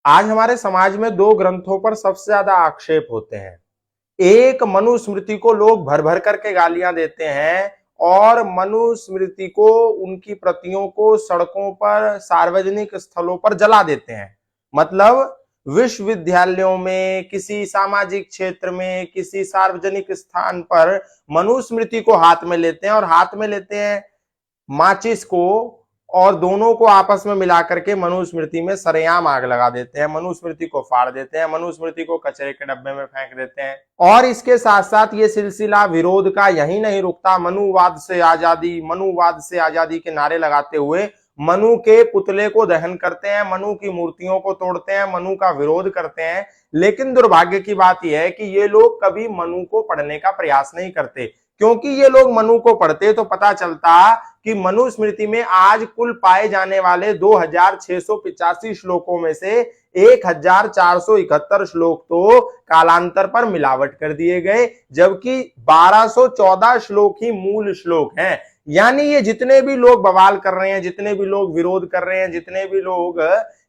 आज हमारे समाज में दो ग्रंथों पर सबसे ज्यादा आक्षेप होते हैं। एक, मनुस्मृति को लोग भर भर करके गालियां देते हैं और मनुस्मृति को, उनकी प्रतियों को सड़कों पर, सार्वजनिक स्थलों पर जला देते हैं। मतलब विश्वविद्यालयों में, किसी सामाजिक क्षेत्र में, किसी सार्वजनिक स्थान पर मनुस्मृति को हाथ में लेते हैं और हाथ में लेते हैं माचिस को, और दोनों को आपस में मिलाकर के मनुस्मृति में सरेआम आग लगा देते हैं, मनुस्मृति को फाड़ देते हैं, मनुस्मृति को कचरे के डब्बे में फेंक देते हैं। और इसके साथ साथ ये सिलसिला विरोध का यही नहीं रुकता। मनुवाद से आजादी, मनुवाद से आजादी के नारे लगाते हुए मनु के पुतले को दहन करते हैं, मनु की मूर्तियों को तोड़ते हैं, मनु का विरोध करते हैं। लेकिन दुर्भाग्य की बात यह है कि ये लोग कभी मनु को पढ़ने का प्रयास नहीं करते, क्योंकि ये लोग मनु को पढ़ते तो पता चलता कि मनुस्मृति में आज कुल पाए जाने वाले 2685 श्लोकों में से 1471 श्लोक तो कालांतर पर मिलावट कर दिए गए, जबकि 1214 श्लोक ही मूल श्लोक हैं। यानी ये जितने भी लोग बवाल कर रहे हैं, जितने भी लोग विरोध कर रहे हैं, जितने भी लोग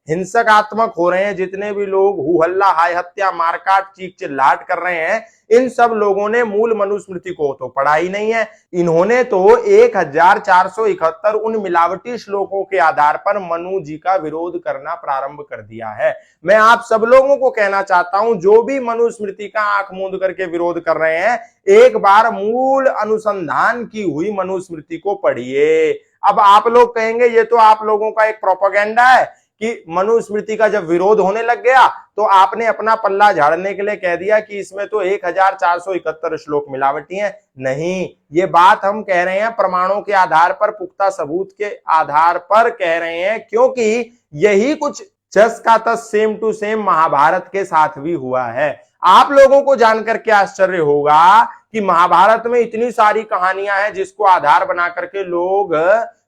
हिंसकात्मक हो रहे हैं, जितने भी लोग हु हल्ला, हाय हत्या, मारकाट, चीख चिल्लाहट कर रहे हैं, इन सब लोगों ने मूल मनुस्मृति को तो पढ़ा ही नहीं है। इन्होंने तो 1471 उन मिलावटी श्लोकों के आधार पर मनु जी का विरोध करना प्रारंभ कर दिया है। मैं आप सब लोगों को कहना चाहता हूं, जो भी मनुस्मृति का आंख मूंद करके विरोध कर रहे हैं, एक बार मूल अनुसंधान की हुई मनुस्मृति को पढ़िए। अब आप लोग कहेंगे ये तो आप लोगों का एक प्रोपेगेंडा है कि मनुस्मृति का जब विरोध होने लग गया तो आपने अपना पल्ला झाड़ने के लिए कह दिया कि इसमें तो 1471 श्लोक मिलावटी हैं। नहीं, ये बात हम कह रहे हैं प्रमाणों के आधार पर, पुख्ता सबूत के आधार पर कह रहे हैं, क्योंकि यही कुछ जस का तस, सेम टू सेम महाभारत के साथ भी हुआ है। आप लोगों को जानकर के आश्चर्य होगा कि महाभारत में इतनी सारी कहानियां हैं जिसको आधार बना करके लोग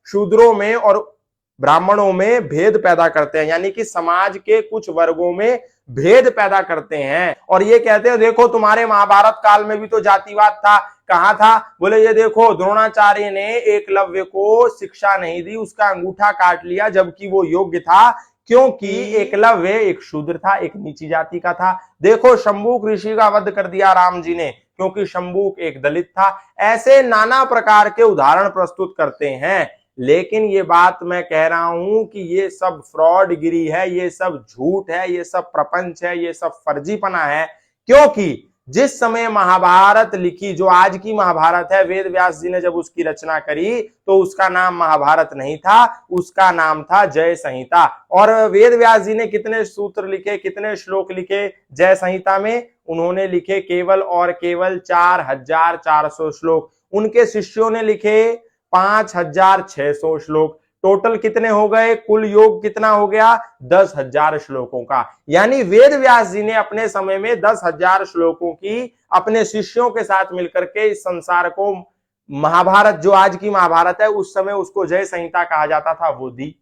शूद्रों में और ब्राह्मणों में भेद पैदा करते हैं, यानी कि समाज के कुछ वर्गों में भेद पैदा करते हैं और ये कहते हैं देखो तुम्हारे महाभारत काल में भी तो जातिवाद था। कहां था? बोले ये देखो द्रोणाचार्य ने एकलव्य को शिक्षा नहीं दी, उसका अंगूठा काट लिया जबकि वो योग्य था, क्योंकि एकलव्य एक शूद्र था, एक नीची जाति का था। देखो शंबुक ऋषि का वध कर दिया राम जी ने, क्योंकि शंबुक एक दलित था। ऐसे नाना प्रकार के उदाहरण प्रस्तुत करते हैं। लेकिन ये बात मैं कह रहा हूं कि ये सब फ्रॉडगिरी है, ये सब झूठ है, ये सब प्रपंच है, ये सब फर्जीपना है। क्योंकि जिस समय महाभारत लिखी, जो आज की महाभारत है, वेद व्यास जी ने जब उसकी रचना करी तो उसका नाम महाभारत नहीं था, उसका नाम था जय संहिता। और वेद व्यास जी ने कितने सूत्र लिखे, कितने श्लोक लिखे जय संहिता में? उन्होंने लिखे केवल और केवल 4400 श्लोक। उनके शिष्यों ने लिखे 5600 श्लोक। टोटल कितने हो गए? कुल योग कितना हो गया? 10,000 श्लोकों का। यानी वेद व्यास जी ने अपने समय में 10,000 श्लोकों की अपने शिष्यों के साथ मिलकर के इस संसार को, महाभारत जो आज की महाभारत है, उस समय उसको जय संहिता कहा जाता था, वो दी।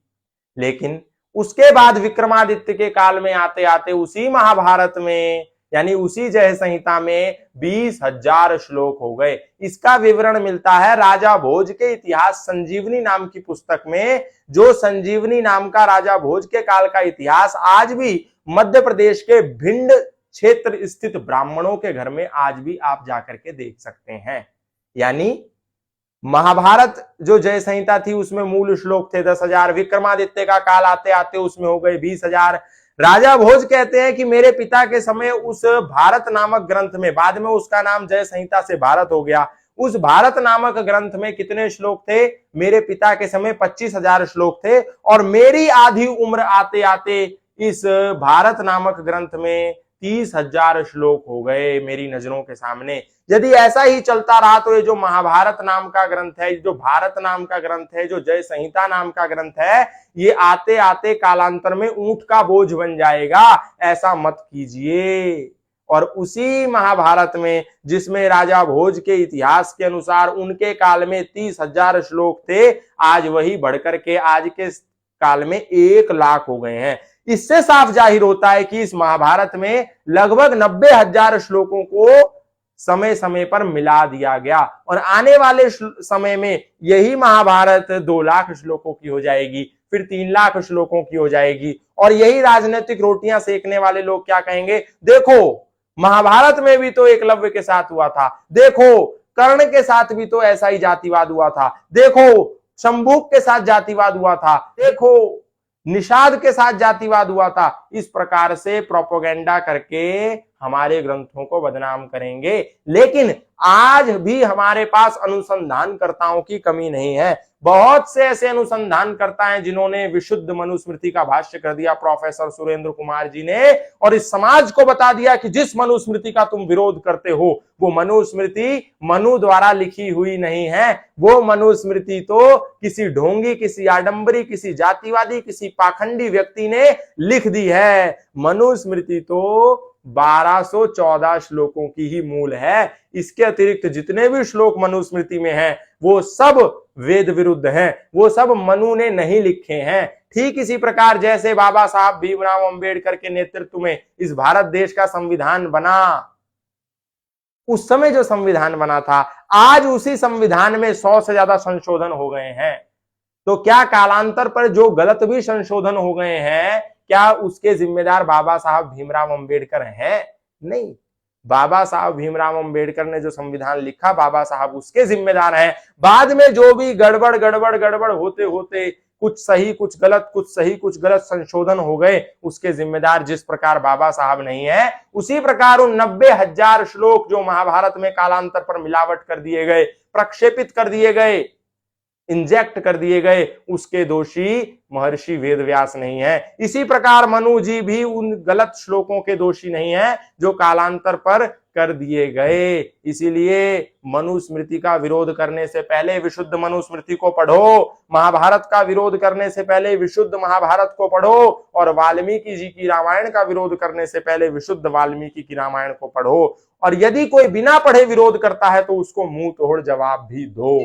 लेकिन उसके बाद विक्रमादित्य के काल में आते आते उसी महाभारत में, यानी उसी जय संहिता में 20,000 श्लोक हो गए। इसका विवरण मिलता है राजा भोज के इतिहास संजीवनी नाम की पुस्तक में। जो संजीवनी नाम का राजा भोज के काल का इतिहास आज भी मध्य प्रदेश के भिंड क्षेत्र स्थित ब्राह्मणों के घर में आज भी आप जाकर के देख सकते हैं। यानी महाभारत जो जय संहिता थी उसमें मूल श्लोक थे 10,000। विक्रमादित्य का काल आते आते उसमें हो गए 20,000। राजा भोज कहते हैं कि मेरे पिता के समय उस भारत नामक ग्रंथ में, बाद में उसका नाम जय संहिता से भारत हो गया, उस भारत नामक ग्रंथ में कितने श्लोक थे? मेरे पिता के समय 25,000 श्लोक थे और मेरी आधी उम्र आते आते इस भारत नामक ग्रंथ में 30,000 श्लोक हो गए मेरी नजरों के सामने। यदि ऐसा ही चलता रहा तो ये जो महाभारत नाम का ग्रंथ है, जो भारत नाम का ग्रंथ है, जो जय संहिता नाम का ग्रंथ है, ये आते आते कालांतर में ऊंट का बोझ बन जाएगा। ऐसा मत कीजिए। और उसी महाभारत में, जिसमें राजा भोज के इतिहास के अनुसार उनके काल में 30,000 श्लोक थे, आज वही बढ़कर के आज के काल में 1 लाख हो गए हैं। इससे साफ जाहिर होता है कि इस महाभारत में लगभग 90,000 श्लोकों को समय समय पर मिला दिया गया और आने वाले समय में यही महाभारत 2 लाख श्लोकों की हो जाएगी। फिर 3 लाख श्लोकों की हो जाएगी। और यही राजनीतिक रोटियां सेकने वाले लोग क्या कहेंगे, देखो महाभारत में भी तो एकलव्य के साथ हुआ था, देखो कर्ण के साथ भी तो ऐसा ही जातिवाद हुआ था, देखो शंभुक के साथ जातिवाद हुआ था, देखो निषाद के साथ जातिवाद हुआ था। इस प्रकार से प्रोपोगेंडा करके हमारे ग्रंथों को बदनाम करेंगे। लेकिन आज भी हमारे पास अनुसंधानकर्ताओं की कमी नहीं है। बहुत से ऐसे अनुसंधानकर्ता हैं जिन्होंने विशुद्ध मनुस्मृति का भाष्य कर दिया, प्रोफेसर सुरेंद्र कुमार जी ने, और इस समाज को बता दिया कि जिस मनुस्मृति का तुम विरोध करते हो वो मनुस्मृति मनु द्वारा लिखी हुई नहीं है, वो मनुस्मृति तो किसी ढोंगी, किसी आडंबरी, किसी जातिवादी, किसी पाखंडी व्यक्ति ने लिख दी है। मनुस्मृति तो 1214 श्लोकों की ही मूल है। इसके अतिरिक्त जितने भी श्लोक मनुस्मृति में हैं वो सब वेद विरुद्ध हैं, वो सब मनु ने नहीं लिखे हैं। ठीक इसी प्रकार जैसे बाबा साहब भीमराव अंबेडकर के नेतृत्व में इस भारत देश का संविधान बना, उस समय जो संविधान बना था, आज उसी संविधान में 100 से ज्यादा संशोधन हो गए हैं। तो क्या कालांतर पर जो गलत भी संशोधन हो गए हैं, क्या उसके जिम्मेदार बाबा साहब भीमराव अंबेडकर हैं? नहीं, बाबा साहब भीमराव अंबेडकर ने जो संविधान लिखा, बाबा साहब उसके जिम्मेदार हैं। बाद में जो भी गड़बड़ होते होते कुछ सही कुछ गलत, कुछ सही कुछ गलत संशोधन हो गए, उसके जिम्मेदार जिस प्रकार बाबा साहब नहीं है, उसी प्रकार उन 90,000 श्लोक जो महाभारत में कालांतर पर मिलावट कर दिए गए, प्रक्षेपित कर दिए गए, इंजेक्ट कर दिए गए, उसके दोषी महर्षि वेदव्यास नहीं है। इसी प्रकार मनु जी भी उन गलत श्लोकों के दोषी नहीं है जो कालांतर पर कर दिए गए। इसीलिए मनुस्मृति का विरोध करने से पहले विशुद्ध मनुस्मृति को पढ़ो, महाभारत का विरोध करने से पहले विशुद्ध महाभारत को पढ़ो, और वाल्मीकि जी की रामायण का विरोध करने से पहले विशुद्ध वाल्मीकि की रामायण को पढ़ो। और यदि कोई बिना पढ़े विरोध करता है तो उसको मुंह तोड़ जवाब भी दो।